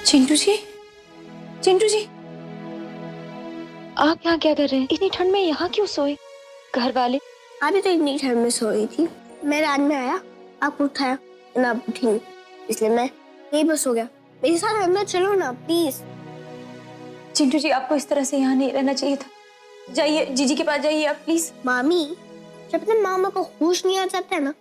चिंटू जी, चिंटू जी, आप यहाँ क्या कर रहे हैं? इतनी ठंड में यहाँ क्यों सोए? घर वाले? अभी तो इतनी ठंड में सो रही थी, मैं रात में आया, आप उठाया ना, आप उठी नहीं, इसलिए मैं यही बस हो गया। मेरे साथ अंदर चलो ना प्लीज। चिंटू जी, आपको इस तरह से यहाँ नहीं रहना चाहिए था। जाइए, जीजी के पास जाइए आप प्लीज। मामी, जब तक मामा को होश नहीं आ जाता है ना,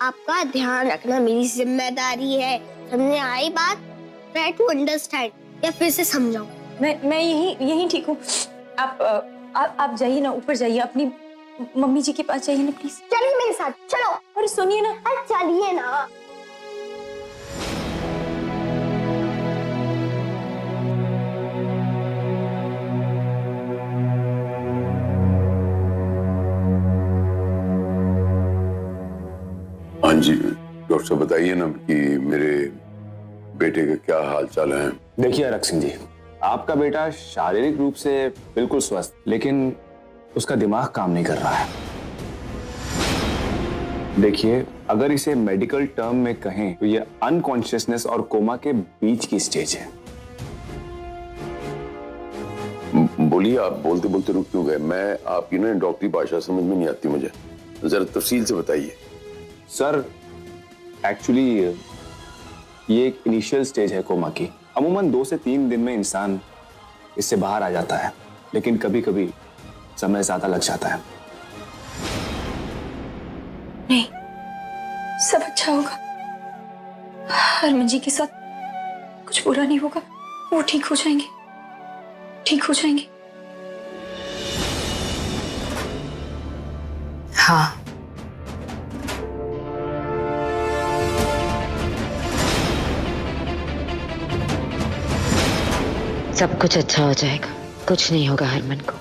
आपका ध्यान रखना मेरी जिम्मेदारी है। समझे आई बात? ट्राई टू अंडरस्टैंड, या फिर से समझाओ। मैं यही ठीक हूँ। आप जाइए ना, ऊपर जाइए, अपनी मम्मी जी के पास जाइए ना प्लीज। चलिए मेरे साथ, चलो। अरे सुनिए ना, अरे चलिए ना। हाँ जी डॉक्टर साहब, बताइए ना कि मेरे बेटे का क्या हाल चाल है। देखिए अरक सिंह जी, आपका बेटा शारीरिक रूप से बिल्कुल स्वस्थ, लेकिन उसका दिमाग काम नहीं कर रहा है। देखिए, अगर इसे मेडिकल टर्म में कहें तो ये अनकॉन्शियसनेस और कोमा के बीच की स्टेज है। बोलिए, आप बोलते बोलते रुक क्यों गए? मैं आपकी ना डॉक्टरी भाषा समझ में नहीं आती मुझे, जरा तफसील से बताइए। सर, एक्चुअली ये एक इनिशियल स्टेज है कोमा की। अमूमन 2 से 3 दिन में इंसान इससे बाहर आ जाता है, लेकिन कभी कभी समय ज्यादा लग जाता है। नहीं, सब अच्छा होगा। हरमन जी के साथ कुछ बुरा नहीं होगा, वो ठीक हो जाएंगे, ठीक हो जाएंगे। हाँ, सब कुछ अच्छा हो जाएगा, कुछ नहीं होगा हरमन को।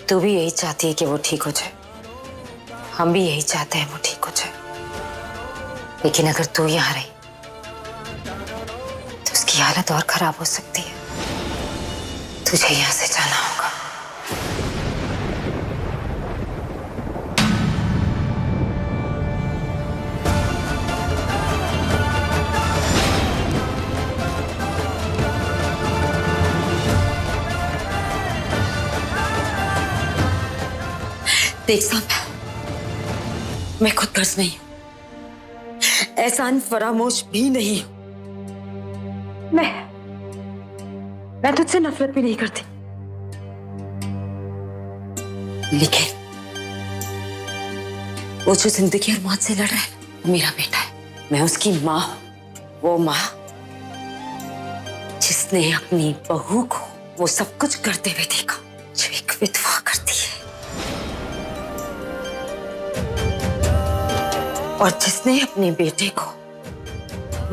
तू भी यही चाहती है कि वो ठीक हो जाए, हम भी यही चाहते हैं वो ठीक हो जाए। लेकिन अगर तू यहाँ रही तो उसकी हालत और खराब हो सकती है। तुझे यहाँ से जाना होगा। देख साहब, मैं खुद गर्ज नहीं हूं, एहसान फरामोश भी नहीं हूं। मैं तुझसे नफरत भी नहीं करती, लेकिन वो जो जिंदगी और मौत से लड़ रहा है वो मेरा बेटा है। मैं उसकी माँ हूं, वो माँ जिसने अपनी बहू को वो सब कुछ करते हुए देखा जो एक विधवा करती है, और जिसने अपने बेटे को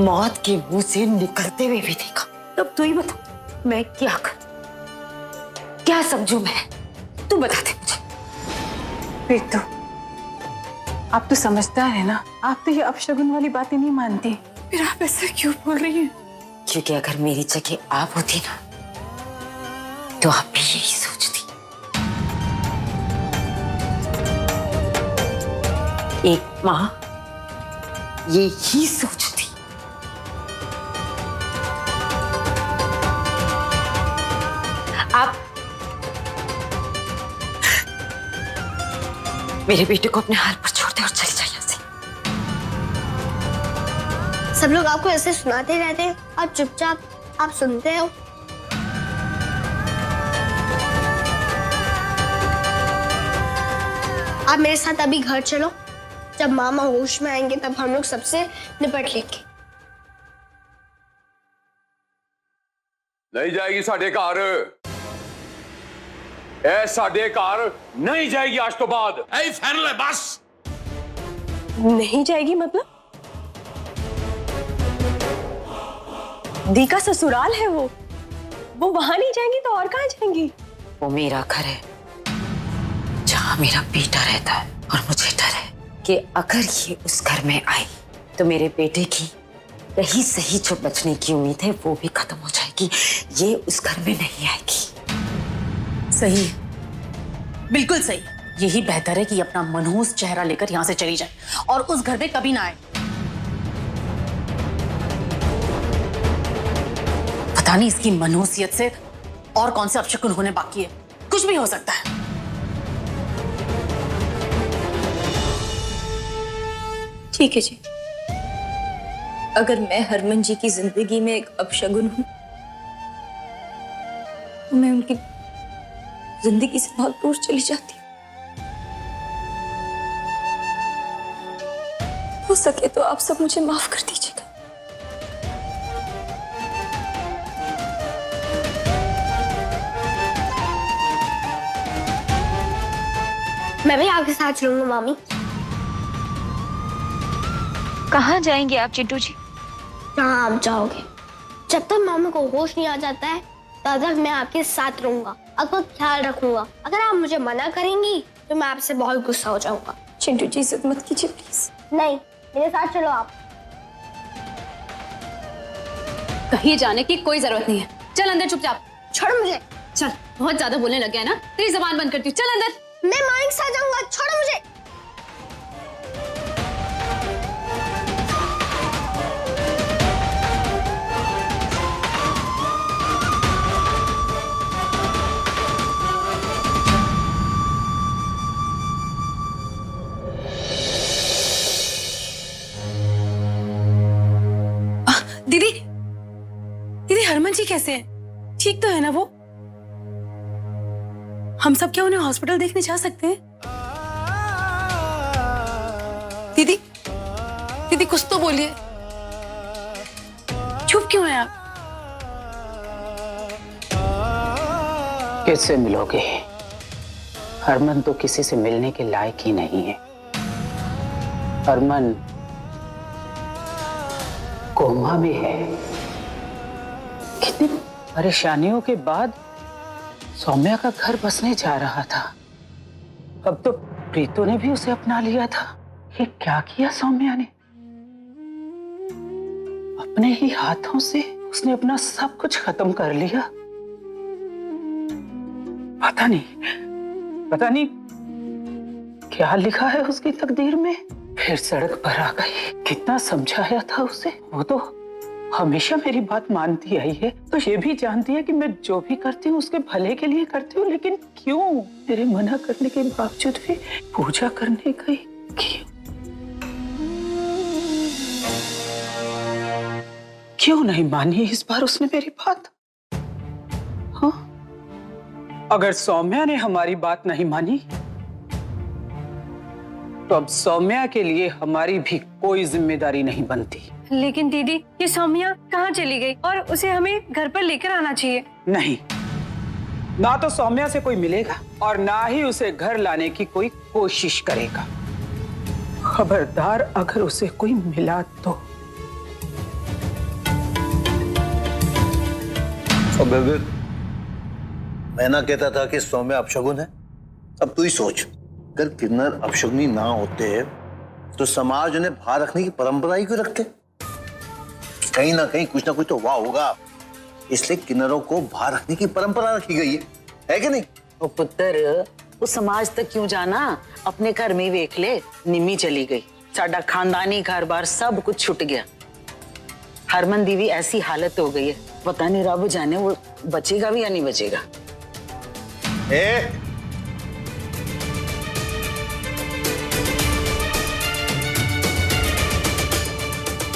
मौत के मुंह से निकलते हुए भी देखा। तब तू ही बता, मैं क्या करूं, क्या समझूं मैं? तू बता दे मुझे। बेटू, आप तो समझदार है ना, आप तो ये अपशगुन वाली बातें नहीं मानती। फिर आप ऐसा क्यों बोल रही हैं? क्योंकि अगर मेरी जगह आप होती ना तो आप भी यही सोचती। एक माँ ये ही सोचती। आप मेरे बेटे को अपने हाल पर छोड़ दे और चले जाइए यहाँ से। सब लोग आपको ऐसे सुनाते रहते हैं और चुपचाप आप सुनते हो। आप मेरे साथ अभी घर चलो, जब मामा होश में आएंगे तब हम लोग सबसे निपट लेंगे। नहीं जाएगी साडे घर, ए साडे घर नहीं जाएगी आज तो बाद। ऐ फाइनल है बस। नहीं जाएगी मतलब? दी का ससुराल है वो वहां नहीं जाएंगी तो और कहाँ जाएंगी? वो मेरा घर है जहां मेरा बेटा रहता है, और मुझे डर है कि अगर ये उस घर में आई तो मेरे बेटे की यही सही जो बचने की उम्मीद है वो भी खत्म हो जाएगी। ये उस घर में नहीं आएगी। सही है, बिल्कुल सही। यही बेहतर है कि अपना मनहूस चेहरा लेकर यहाँ से चली जाए और उस घर में कभी ना आए। पता नहीं इसकी मनहूसियत से और कौन से अपशकुन होने बाकी है। कुछ भी हो सकता है। ठीक है जी, अगर मैं हरमन जी की जिंदगी में एक अपशगुन हूं तो मैं उनकी जिंदगी से बहुत दूर चली जाती हूँ। हो सके तो आप सब मुझे माफ कर दीजिएगा। मैं भी आपके साथ चलूंगा मामी। कहाँ जाएंगे आप चिंटू जी? कहाँ आप जाओगे? जब तक मामा को होश नहीं आ जाता है तब तक मैं आपके साथ रहूंगा, आपका ख्याल रखूंगा। अगर आप मुझे मना करेंगी तो मैं आपसे बहुत गुस्सा हो जाऊंगा। चिंटू जी जिद मत कीजिए प्लीज। नहीं, मेरे साथ चलो आप। कहीं जाने की कोई जरूरत नहीं है। चल अंदर चुपचाप। छोड़ो मुझे। चल, बहुत ज्यादा बोलने लग गया ना, तेरी जबान बंद करती हूँ। चल अंदर। मैं मामी के साथ जाऊंगा, छोड़ो मुझे। दीदी, दीदी हरमन जी कैसे हैं? ठीक तो है ना वो? हम सब क्या उन्हें हॉस्पिटल देखने जा सकते हैं? दीदी, दीदी कुछ तो बोलिए। चुप क्यों हैं आप? किससे मिलोगे? हरमन तो किसी से मिलने के लायक ही नहीं है। हरमन कोमा में है। कितनी परेशानियों के बाद सौम्या का घर बसने जा रहा था। अब तो प्रीतो ने भी उसे अपना लिया था। ये क्या किया सौम्या ने? अपने ही हाथों से उसने अपना सब कुछ खत्म कर लिया। पता नहीं क्या लिखा है उसकी तकदीर में। फिर सड़क पर आ गई। कितना समझाया था उसे, वो तो हमेशा मेरी बात मानती आई है। तो ये भी जानती है कि मैं जो भी करती हूँ उसके भले के लिए करती हूँ, लेकिन क्यों मेरे मना करने के बावजूद भी पूजा करने गई? क्यों नहीं मानी इस बार उसने मेरी बात? हाँ, अगर सौम्या ने हमारी बात नहीं मानी तो अब सौम्या के लिए हमारी भी कोई जिम्मेदारी नहीं बनती। लेकिन दीदी, ये सौम्या कहाँ चली गई और उसे हमें घर पर लेकर आना चाहिए। नहीं, ना तो सौम्या से कोई मिलेगा और ना ही उसे घर लाने की कोई कोशिश करेगा। खबरदार अगर उसे कोई मिला तो। बेबे, मैं ना कहता था कि सौम्या अपशगुन है। अब तू ही सोच, अगर किन्नर अपशगुनी ना होते तो समाज उन्हें बाहर रखने की परंपरा ही क्यों रखते? कहीं ना कहीं कुछ ना कुछ तो वाह होगा, इसलिए किन्नरों को बाहर रखने की परंपरा रखी गई है कि नहीं? ओ पुत्र, वो समाज तक क्यों जाना? अपने घर में ही देख ले, निम्मी चली गई, साडा खानदानी घर बार सब कुछ छुट गया। हरमन दी भी ऐसी हालत हो गई है, पता नहीं रब जाने वो बचेगा भी या नहीं बचेगा।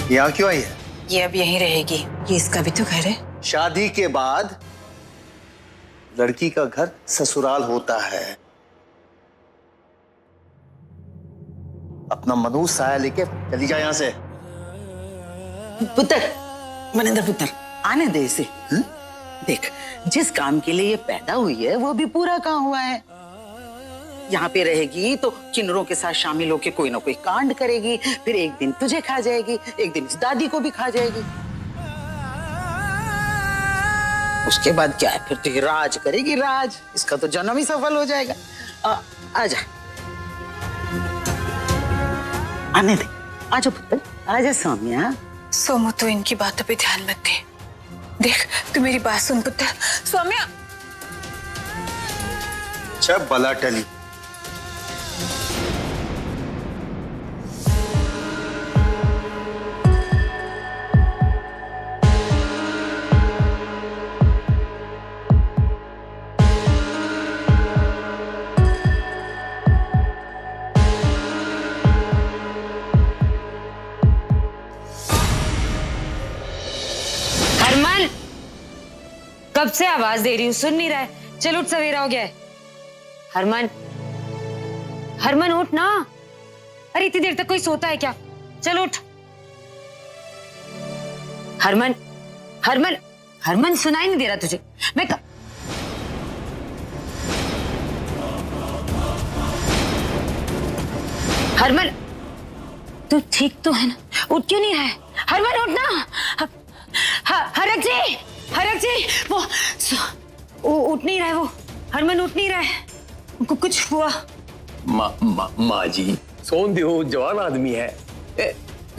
यहाँ क्यों आई है? ये अब यहीं रहेगी, ये इसका भी तो घर है। शादी के बाद लड़की का घर ससुराल होता है। अपना मनहूस साया लेके चली जा यहाँ से। पुत्र, मनिंदर पुत्र, आने दे इसे। देख, जिस काम के लिए ये पैदा हुई है वो भी पूरा काम हुआ है। यहाँ पे रहेगी तो किन्नरों के साथ शामिल होके कोई ना कोई कांड करेगी, फिर एक दिन तुझे खा जाएगी, एक दिन इस दादी को भी खा जाएगी। उसके बाद क्या है, फिर तो ये राज करेगी, राज। इसका तो जन्म ही सफल हो जाएगा। आजा, आने दे, आजा पुत्र, आजा सौम्या। सोमू, तो इनकी बातों पे ध्यान मत दे। देख, तू मेरी बात सुन पुत्र। सौम्या, अच्छा बला टली। कब से आवाज दे रही हूँ, सुन नहीं रहा है। चल उठ, सवेरा हो गया है। हरमन, हरमन उठ ना। अरे इतनी देर तक कोई सोता है क्या? चल उठ। हरमन, हरमन, हरमन सुनाई नहीं दे रहा तुझे? हरमन, तू ठीक तो है ना? उठ क्यों नहीं रहा है? हरमन उठ ना। हरक जी, हरक जी, वो उठ नहीं रहा है वो। हरमन उठ नहीं रहा है, उनको कुछ हुआ। माँ जी सोन दो, जवान आदमी है।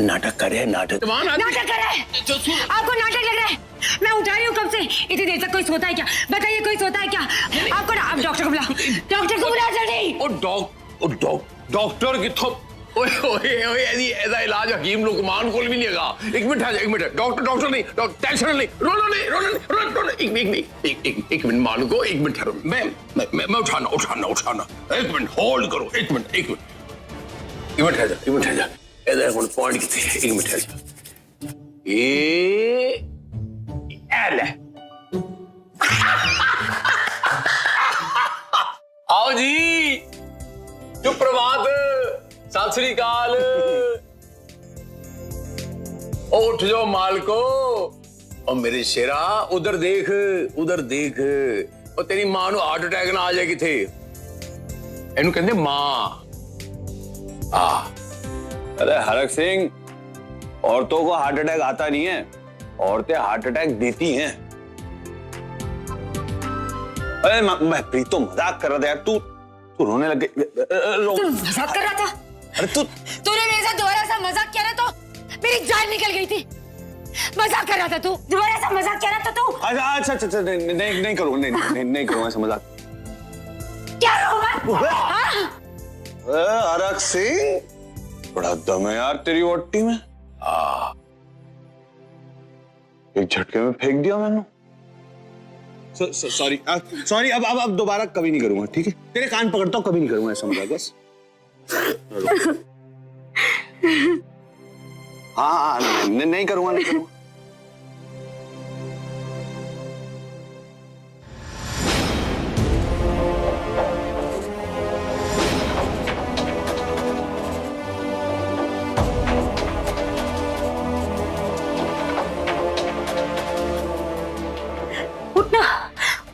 नाटक कर रहे हैं, नाटक नाटक कर रहा है। आपको नाटक लग रहा है? मैं उठा रही हूँ कब से। इतनी देर तक कोई सोता है क्या? बताइए, कोई सोता है क्या? आपको ना, आप डॉक्टर को बुलाओ, डॉक्टर को बुलाओ जल्दी। डॉक्टर किथों? ओए ओए ओए, ऐसा इलाज हकीम लुकमान को भी नहीं लगा। एक मिनट आ जा, एक मिनट। डॉक्टर नहीं, टेंशन नहीं, रोना नहीं। एक मिनट मान को, एक मिनट ठहरो। मैं उठाना। एक मिनट होल्ड करो, एक मिनट ठहर जा। ऐसा कौन पॉइंट कितने? एक मिनट ठहर जा। ले आओ जी, सुप्रभात, सत श्री अकाल। उठ जाओ मालको। और मेरे शेरा उधर देख। और तेरी मां ਨੂੰ हार्ट अटैक ना आ जाए किथे। ਇਹਨੂੰ ਕਹਿੰਦੇ मां। अरे हरक सिंह, औरतों को हार्ट अटैक आता नहीं है, औरतें हार्ट अटैक देती हैं। अरे मैं प्रीतो मजाक कर रहा था यार। तू रोने लग गई। तू मजाक कर रहा था? अरे तूने मेरे साथ दोबारा सा मजाक किया ना तो मेरी जान निकल गई थी। मजाक कर रहा था तू, दोबारा सा मजाक किया ना तो तू। अच्छा, नहीं करूंगा, नहीं करूंगा ऐसा मजाक। क्या करूंगा? हरक सिंह, बड़ा दम है यार तेरी वोटी में। एक झटके में फेंक दिया मैंने। सॉरी, अब दोबारा कभी नहीं करूंगा, ठीक है? तेरे कान पकड़ता हूँ, कभी नहीं करूंगा ऐसा मजाक बस। हाँ, नहीं करूंगा।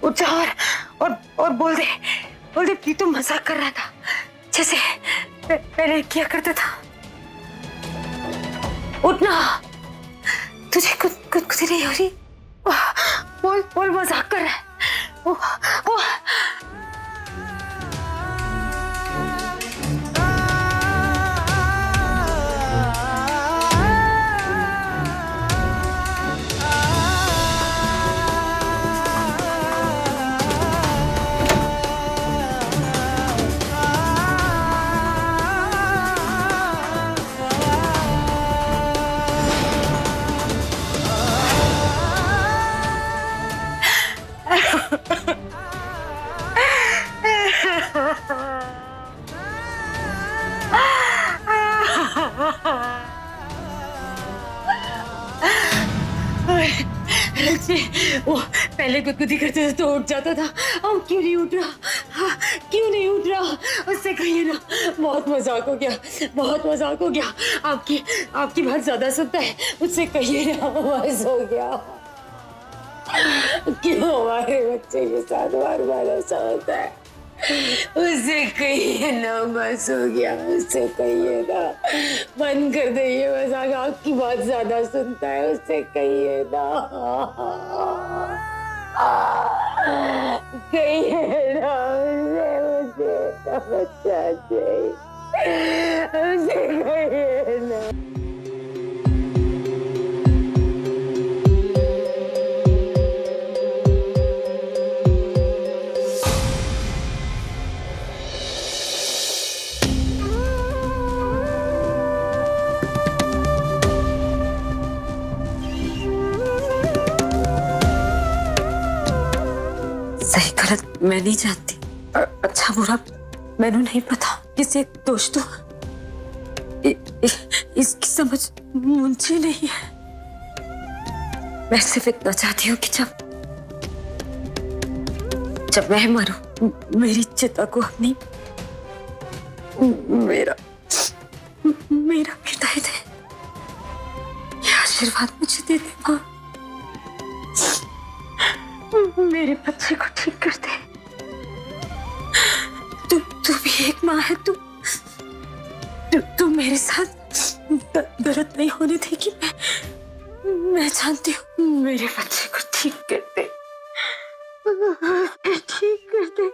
उठ जा और बोल दे प्रीतम मजाक कर रहा था, जैसे पहले किया करता था। उठना, तुझे कुछ नहीं हो रही? बोल मजाक कर रहा है। वो पहले गुदगुदी करते थे तो उठ जाता था, अब क्यों नहीं उठ रहा? उससे कहिए ना, बहुत मजाक हो गया। आपकी बात ज्यादा सुनता है, उससे कहिए ना बस हो गया। क्यों हमारे बच्चे के साथ बार ऐसा होता है? उससे कहिए ना बस हो गया, उससे कहिए ना बंद कर दे ये मजाक, आपकी बात ज्यादा सुनता है, उससे कहिए ना। कहिए ना मुझे बच्चा चाहिए, उसे कहिए ना। सही गलत मैं नहीं जानती, अच्छा बुरा मैंने नहीं पता, किसी एक दोस्तों इसकी समझ मुझे नहीं है। मैं सिर्फ इतना चाहती हूँ कि जब मैं मरूं मेरी चिता को अपनी मेरा बेटा दे, ये आशीर्वाद मुझे दे दे माँ। मेरे बच्चे को ठीक कर दे। तू भी एक माँ है। तू मेरे साथ गलत नहीं होने देगी। मैं जानती हूँ। मेरे बच्चे को ठीक कर दे, ठीक कर दे।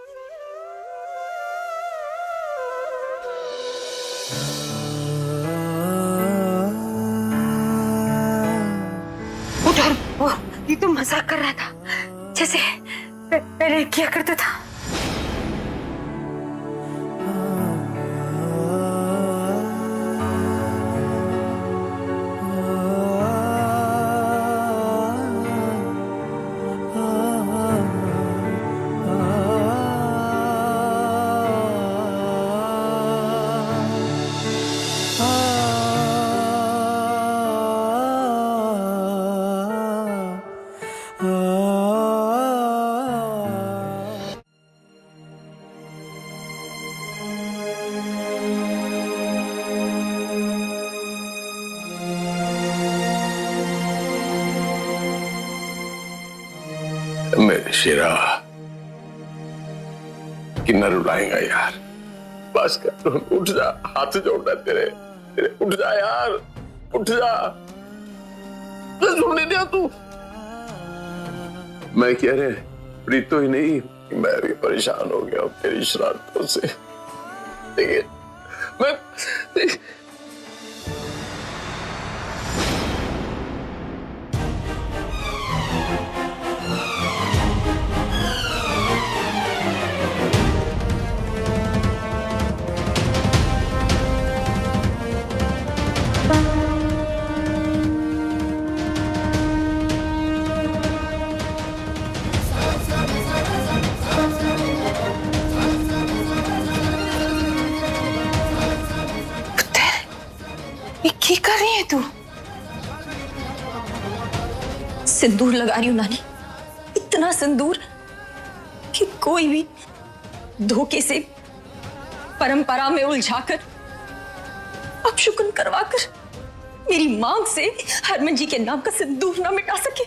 वो ये तो मजाक कर रहा था, जैसे पहले किया करता था। मेरे शेरा कितना रुलाएगा यार। बस कर, उठ जा, हाथ जोड़ना तेरे तेरे। उठ जा यार, उठ जा। सुनने दिया तू। मैं कह रहे प्रीतो ही नहीं, मैं भी परेशान हो गया तेरी शरारतों से। देखिए मैं क्या कर रही है तू? सिंदूर लगा रही हूं नानी, इतना सिंदूर कि कोई भी धोखे से परंपरा में उलझाकर अपशुकुन करवाकर मेरी मांग से हरमन जी के नाम का सिंदूर ना मिटा सके।